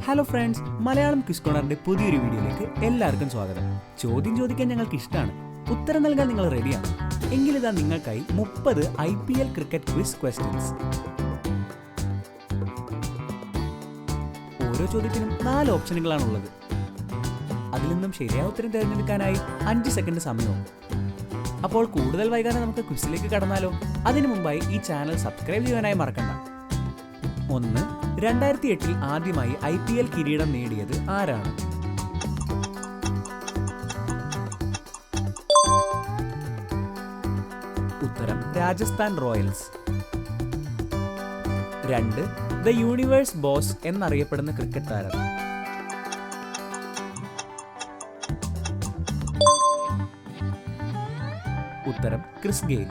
Hello friends, Malayalam quiz കോർണറിന്റെ പുതിയൊരു വീഡിയോയിലേക്ക് എല്ലാവർക്കും സ്വാഗതം. ചോദ്യം ചോദിക്കാൻ ഞങ്ങൾക്ക് ഇഷ്ടമാണ്, ഉത്തരം നൽകാൻ നിങ്ങൾ റെഡിയാണ്. എങ്കിലിതാ നിങ്ങൾക്കായി 30 IPL ക്രിക്കറ്റ് ക്വിസ് ക്വസ്റ്റ്യൻസ്. ഓരോ ചോദ്യത്തിനും 4 ഓപ്ഷനുകളാണുള്ളത്. അതിൽ നിന്നും ശരിയായ ഉത്തരം തിരഞ്ഞെടുക്കാനായി 5 സെക്കൻഡ് സമയവും. അപ്പോൾ കൂടുതൽ വൈകാതെ നമുക്ക് ക്വിസിലേക്ക് കടന്നാലോ? അതിനു മുമ്പായി ഈ ചാനൽ സബ്സ്ക്രൈബ് ചെയ്യാനായി മറക്കണ്ട. 1. 2008 ആദ്യമായി IPL കിരീടം നേടിയത് ആരാണ്? ഉത്തരം Rajasthan Royals. 2. The universe boss എന്നറിയപ്പെടുന്ന ക്രിക്കറ്റ് താരം. ഉത്തരം ക്രിസ് ഗെയിൽ.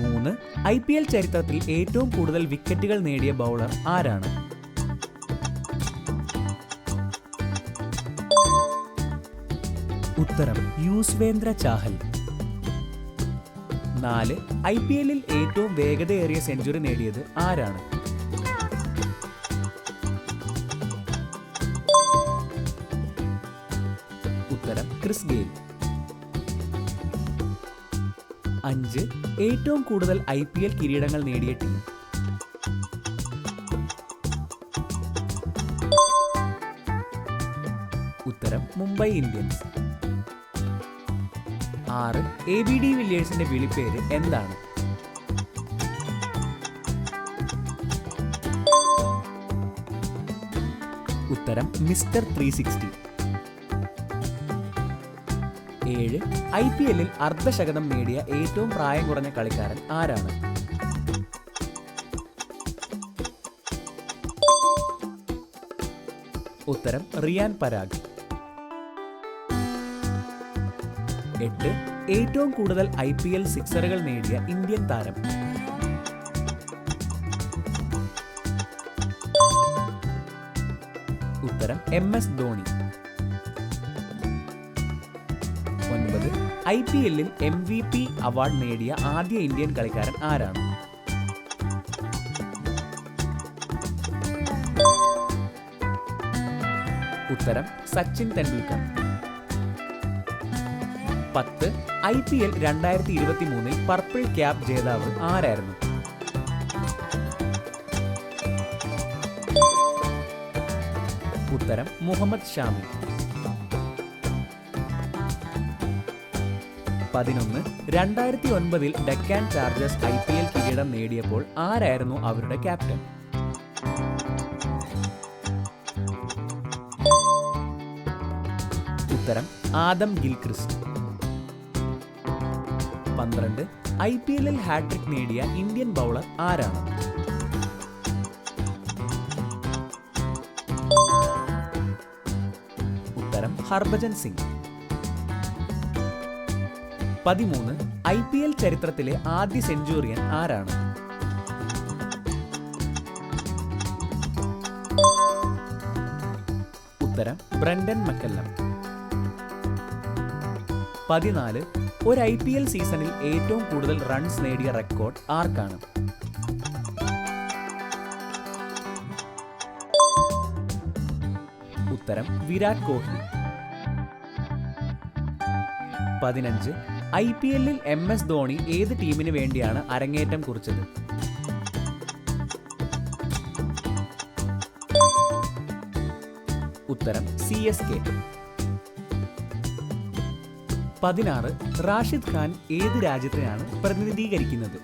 3. IPL ചരിത്രത്തിൽ ഏറ്റവും കൂടുതൽ വിക്കറ്റുകൾ നേടിയ ബൗളർ ആരാണ്? ഉത്തരം യൂസ്വേന്ദ്ര ചാഹൽ. 4. IPL ഏറ്റവും വേഗതയേറിയ സെഞ്ചുറി നേടിയത് ആരാണ്? ഉത്തരം ക്രിസ് ഗെയിൽ. 5. ഏറ്റവും കൂടുതൽ IPL കിരീടങ്ങൾ നേടിയ ടീം. ഉത്തരം മുംബൈ ഇന്ത്യൻസ്. 6. ABD വില്ലിയേഴ്സിന്റെ വിളിപ്പേര് എന്താണ്? ഉത്തരം മിസ്റ്റർ 360. 7. IPL അർദ്ധശതകം നേടിയ ഏറ്റവും പ്രായം കുറഞ്ഞ കളിക്കാരൻ ആരാണ്? ഉത്തരം റിയാൻ പരാഗ്. 8. ഏറ്റവും കൂടുതൽ IPL സിക്സറുകൾ നേടിയ ഇന്ത്യൻ താരം. ഉത്തരം MS Dhoni. 9. IPL MVP award നേടിയ ആദ്യ ഇന്ത്യൻ കളിക്കാരൻ ആരാണ്? ഉത്തരം Sachin Tendulkar. 10. IPL 2023 purple cap ജേതാവ് ആരായിരുന്നു? ഉത്തരം മുഹമ്മദ് ഷാമി. 11. 2009 ഡെക്കാൻ ചാർജേഴ്സ് IPL കിരീടം നേടിയപ്പോൾ ആരായിരുന്നു അവരുടെ ക്യാപ്റ്റൻ? ഉത്തരം ആദം ഗിൽക്രിസ്റ്റ്. 12. IPL ഹാട്രിക് നേടിയ ഇന്ത്യൻ ബൗളർ ആരാണ്? ഉത്തരം ഹർഭജൻ സിംഗ്. 13. IPL ചരിത്രത്തിലെ ആദ്യ സെഞ്ചുറിയൻ ആരാണ്? ഉത്തരം ബ്രണ്ടൻ മക്കല്ലം. 14. ഒരു IPL സീസണിൽ ഏറ്റവും കൂടുതൽ റൺസ് നേടിയ റെക്കോർഡ് ആർക്കാണ്? ഉത്തരം വിരാട് കോഹ്ലി. 15. IPL MS ധോണി ഏത് ടീമിന് വേണ്ടിയാണ് അരങ്ങേറ്റം കുറിച്ചത്? ഉത്തരം CSK. 16. റാഷിദ് ഖാൻ ഏത് രാജ്യത്തെയാണ് പ്രതിനിധീകരിക്കുന്നത്?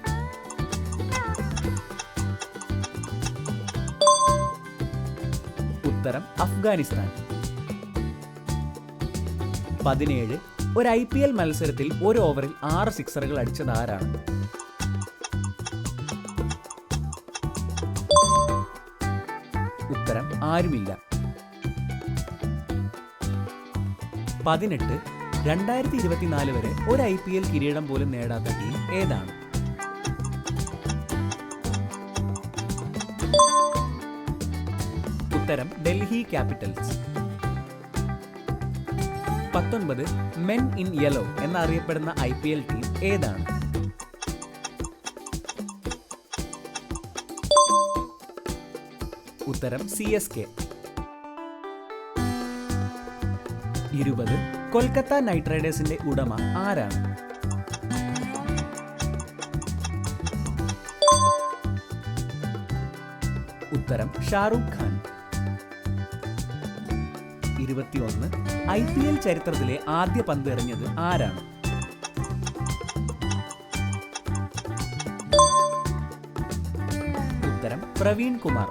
ഉത്തരം അഫ്ഗാനിസ്ഥാൻ. 17. ഒരു IPL മത്സരത്തിൽ ഒരു ഓവറിൽ 6 സിക്സറുകൾ അടിച്ചത് ആരാണ്? ഉത്തരം ആരുമില്ല. 18. 2024 വരെ ഒരു IPL കിരീടം പോലും നേടാത്ത ടീം ഏതാണ്? ഉത്തരം Delhi Capitals. 19. Men in yellow എന്നറിയപ്പെടുന്ന IPL ടീം ഏതാണ്? ഉത്തരം CSK. 20 കൊൽക്കത്ത നൈറ്റ് റൈഡേഴ്സിന്റെ ഉടമ ആരാണ്? ഉത്തരം ഷാറൂഖ് ഖാൻ. 21 IPL ചരിത്രത്തിലെ ആദ്യ പന്ത് എറിഞ്ഞത് ആരാണ്? ഉത്തരം പ്രവീൺ കുമാർ.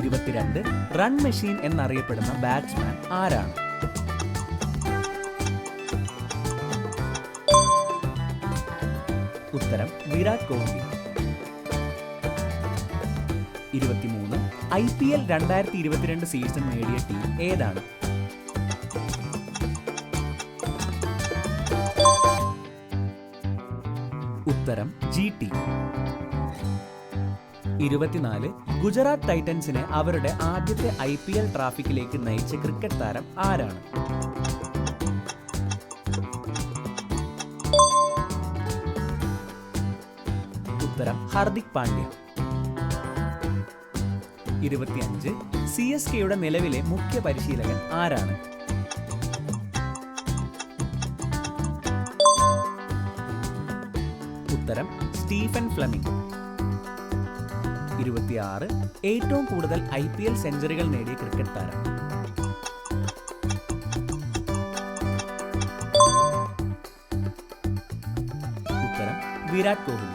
22 റൺ മെഷീൻ എന്നറിയപ്പെടുന്ന ബാറ്റ്സ്മാൻ ആരാണ്? ഉത്തരം വിരാട് കോഹ്ലി. 23 IPL 2022 സീസൺ നേടിയ ടീം ഏതാണ്? ഉത്തരം GT. 24 ഗുജറാത്ത് ടൈറ്റൻസിനെ അവരുടെ ആദ്യത്തെ IPL ട്രാഫിക്കിലേക്ക് നയിച്ച ക്രിക്കറ്റ് താരം ആരാണ്? ഉത്തരം ഹാർദിക് പാണ്ഡ്യ. 25 CSKയുടെ നിലവിലെ മുഖ്യ പരിശീലകൻ ആരാണ്? ഉത്തരം സ്റ്റീഫൻ ഫ്ലെമിംഗ്. 26 ഏറ്റവും കൂടുതൽ IPL സെഞ്ചുറികൾ നേടിയ ക്രിക്കറ്റ് താരം? ഉത്തരം Virat Kohli.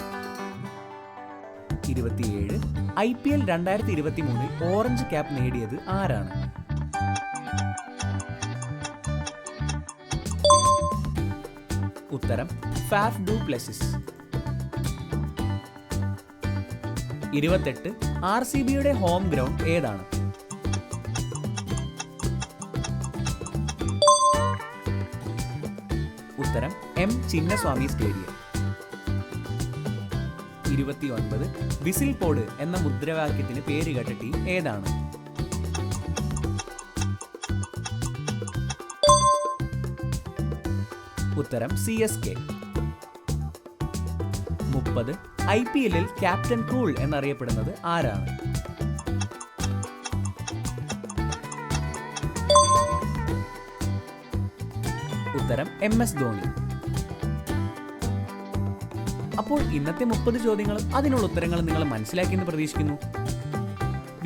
27 IPL 2023 orange cap നേടിയത് ആരാണ്? ഉത്തരം ഫാഫ് ഡു പ്ലെസിസ്. 28 RCBയുടെ ഹോം ഗ്രൗണ്ട് ഏതാണ്? ഉത്തരം M ചിന്നസ്വാമി സ്റ്റേഡിയം. 29 വിസിൽ പോഡ് എന്ന മുദ്രാവാക്യത്തിന് പേരുകേട്ട ടീം ഏതാണ്? ഉത്തരം CSK. 30 IPLൽ ക്യാപ്റ്റൻ കൂൾ എന്നറിയപ്പെടുന്നത് ആരാണ്? ഉത്തരം MS ധോണി. അപ്പോൾ ഇന്നത്തെ 30 ചോദ്യങ്ങളും അതിനുള്ള ഉത്തരങ്ങളും നിങ്ങൾ മനസ്സിലാക്കിയെന്ന് പ്രതീക്ഷിക്കുന്നു.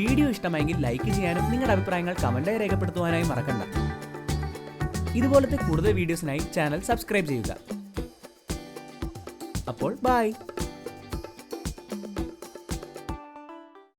വീഡിയോ ഇഷ്ടമായെങ്കിൽ ലൈക്ക് ചെയ്യാനും നിങ്ങളുടെ അഭിപ്രായങ്ങൾ കമന്റായി രേഖപ്പെടുത്തുവാനായി മറക്കണ്ട. ഇതുപോലത്തെ കൂടുതൽ വീഡിയോസിനായി ചാനൽ സബ്സ്ക്രൈബ് ചെയ്യുക. അപ്പോൾ ബൈ.